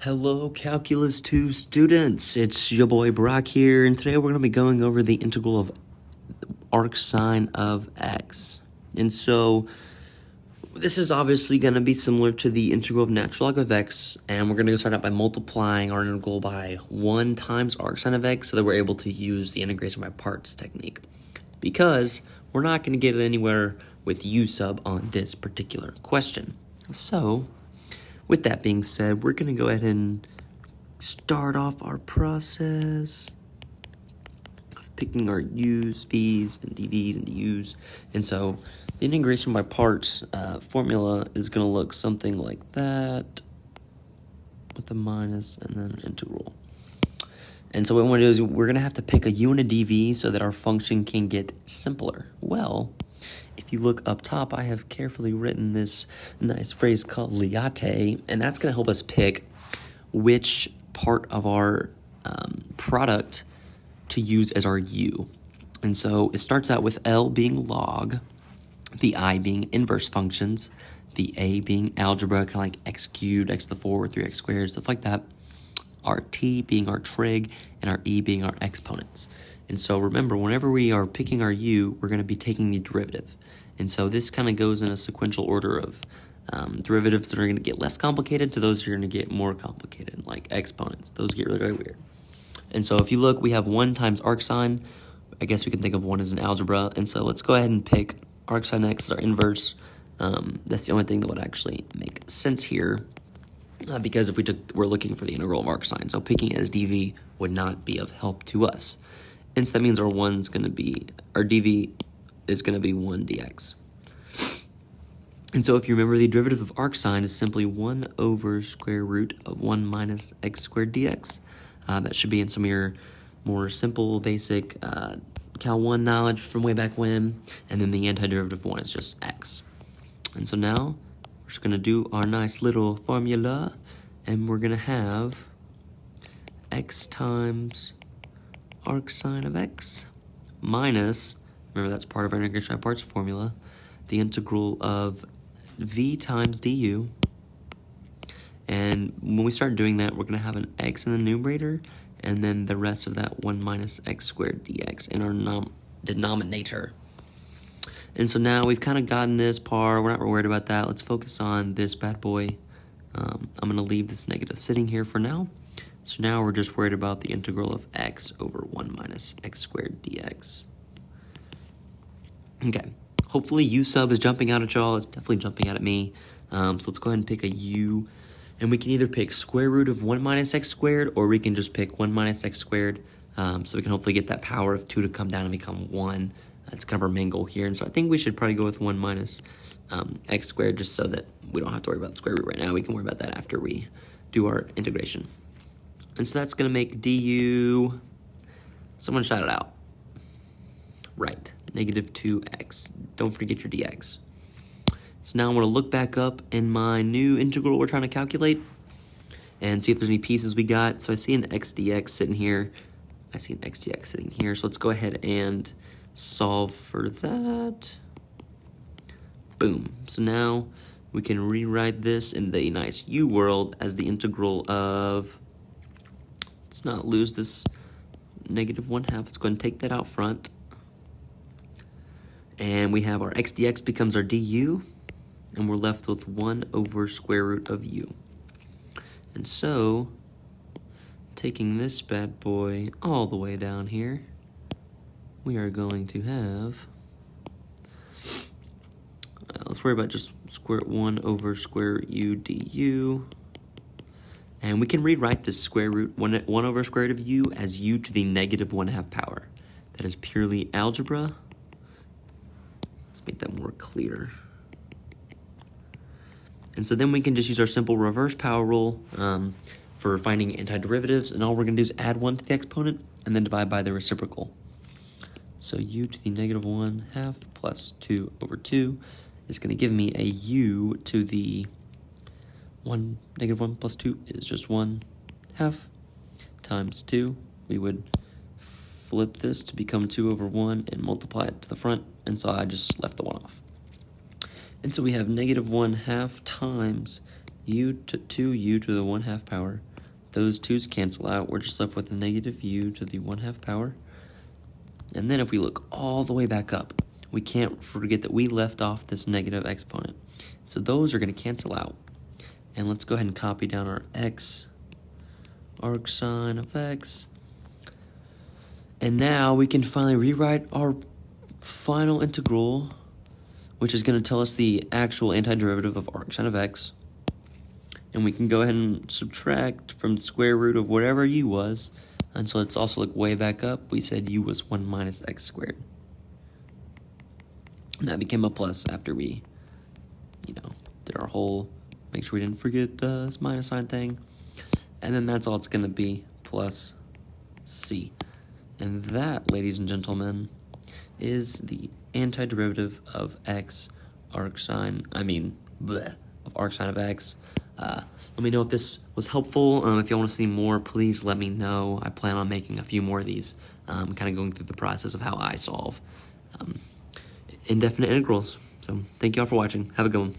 Hello, Calculus 2 students. It's your boy Brock here, and today we're going to be going over the integral of arcsin of x. And so, this is obviously going to be similar to the integral of natural log of x, and we're going to start out by multiplying our integral by 1 times arcsin of x so that we're able to use the integration by parts technique. Because we're not going to get anywhere with u sub on this particular question. So, with that being said, we're going to go ahead and start off our process of picking our u's, v's, and dv's and du's. And so the integration by parts formula is going to look something like that with a minus and then an integral. And so what we want to do is we're going to have to pick a u and a dv so that our function can get simpler. Well, if you look up top, I have carefully written this nice phrase called liate, and that's going to help us pick which part of our product to use as our u. And so it starts out with L being log, the I being inverse functions, the A being algebra, kind of like x cubed, x to the 4, 3x squared, stuff like that, our T being our trig, and our E being our exponents. And so remember, whenever we are picking our u, we're going to be taking the derivative. And so this kind of goes in a sequential order of derivatives that are going to get less complicated to those that are going to get more complicated, like exponents. Those get really, really weird. And so if you look, we have 1 times arcsin. I guess we can think of 1 as an algebra. And so let's go ahead and pick arcsin x as our inverse. That's the only thing that would actually make sense here. Because if we're looking for the integral of arcsin, so picking it as dv would not be of help to us. And so that means our dv is going to be 1 dx. And so if you remember, the derivative of arcsin is simply 1 over square root of 1 minus x squared dx. That should be in some of your more simple, basic Cal 1 knowledge from way back when. And then the antiderivative of 1 is just x. And so now we're just going to do our nice little formula, and we're going to have x times arcsin of x minus, remember that's part of our integration by parts formula, the integral of v times du. And when we start doing that, we're going to have an x in the numerator, and then the rest of that 1 minus x squared dx in our denominator. And so now we've kind of gotten this part. We're not worried about that. Let's focus on this bad boy. I'm going to leave this negative sitting here for now. So now we're just worried about the integral of x over 1 minus x squared dx. Okay, hopefully u sub is jumping out at y'all. It's definitely jumping out at me. So let's go ahead and pick a u. And we can either pick square root of 1 minus x squared, or we can just pick 1 minus x squared. So we can hopefully get that power of 2 to come down and become 1. That's kind of our main goal here. And so I think we should probably go with 1 minus x squared, just so that we don't have to worry about the square root right now. We can worry about that after we do our integration. And so that's going to make du, someone shout it out. Right, negative 2x. Don't forget your dx. So now I'm going to look back up in my new integral we're trying to calculate and see if there's any pieces we got. So I see an x dx sitting here. I see an x dx sitting here. So let's go ahead and solve for that. Boom. So now we can rewrite this in the nice u world as the integral of, let's not lose this negative 1/2. Let's go ahead and take that out front. And we have our x dx becomes our du, and we're left with 1 over square root of u. And so, taking this bad boy all the way down here, we are going to have, let's worry about just 1 over square root u du. And we can rewrite this square root 1 over square root of u as u to the negative 1/2 power. That is purely algebra. Let's make that more clear. And so then we can just use our simple reverse power rule for finding antiderivatives, and all we're going to do is add 1 to the exponent and then divide by the reciprocal. So u to the negative 1/2 plus 2 over 2 is going to give me a u to the negative 1 plus 2 is just 1/2 times 2. We would flip this to become 2 over 1 and multiply it to the front, and so I just left the 1 off. And so we have negative 1/2 times u to 2u to the 1/2 power those 2's cancel out. We're just left with a negative u to the 1/2 power. And then if we look all the way back up, we can't forget that we left off this negative exponent. So those are going to cancel out. And let's go ahead and copy down our x, arcsin of x. And now we can finally rewrite our final integral, which is going to tell us the actual antiderivative of arcsin of x. And we can go ahead and subtract from the square root of whatever u was. And so let's also look way back up. We said u was 1 minus x squared. And that became a plus after we, did our whole, make sure we didn't forget the minus sign thing. And then that's all it's going to be, plus c. And that, ladies and gentlemen, is the antiderivative of x arcsin, of arcsin of x. Let me know if this was helpful. If you want to see more, please let me know. I plan on making a few more of these, kind of going through the process of how I solve indefinite integrals. So thank you all for watching. Have a good one.